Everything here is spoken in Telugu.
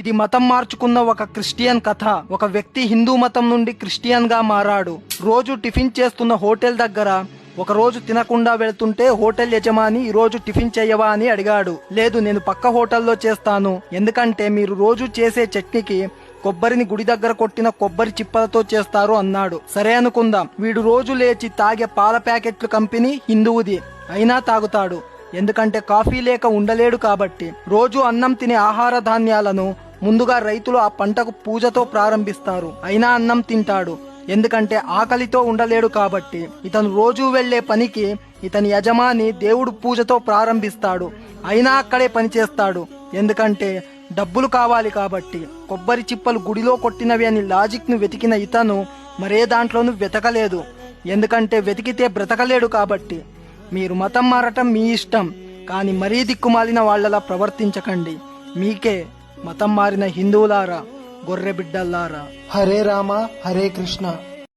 ఇది మతం మార్చుకున్న ఒక క్రిస్టియన్ కథ. ఒక వ్యక్తి హిందూ మతం నుండి క్రిస్టియన్ గా మారాడు. రోజు టిఫిన్ చేస్తున్న హోటల్ దగ్గర ఒక రోజు తినకుండా వెళ్తుంటే హోటల్ యజమాని ఈ రోజు టిఫిన్ చెయ్యవా అని అడిగాడు. లేదు, నేను పక్క హోటల్లో చేస్తాను, ఎందుకంటే మీరు రోజు చేసే చట్నీకి కొబ్బరిని గుడి దగ్గర కొట్టిన కొబ్బరి చిప్పలతో చేస్తారు అన్నాడు. సరే అనుకుందాం. వీడు రోజు లేచి తాగే పాల ప్యాకెట్లు కంపెనీ హిందువుది, అయినా తాగుతాడు. ఎందుకంటే కాఫీ లేక ఉండలేడు కాబట్టి. రోజు అన్నం తినే ఆహార ధాన్యాలను ముందుగా రైతులు ఆ పంటకు పూజతో ప్రారంభిస్తారు, అయినా అన్నం తింటాడు. ఎందుకంటే ఆకలితో ఉండలేడు కాబట్టి. ఇతను రోజు వెళ్లే పనికి ఇతని యజమాని దేవుడు పూజతో ప్రారంభిస్తాడు, అయినా అక్కడే పనిచేస్తాడు. ఎందుకంటే డబ్బులు కావాలి కాబట్టి. కొబ్బరి చిప్పలు గుడిలో కొట్టినవి అని లాజిక్ ను వెతికిన ఇతను మరే దాంట్లోనూ వెతకలేదు, ఎందుకంటే వెతికితే బ్రతకలేడు కాబట్టి. మీరు మతం మారటం మీ ఇష్టం, కానీ మరీ దిక్కుమాలిన వాళ్లలా ప్రవర్తించకండి. మీకే మతం మారిన హిందువులారా, గొర్రె బిడ్డల్లారా. హరే రామ హరే కృష్ణ.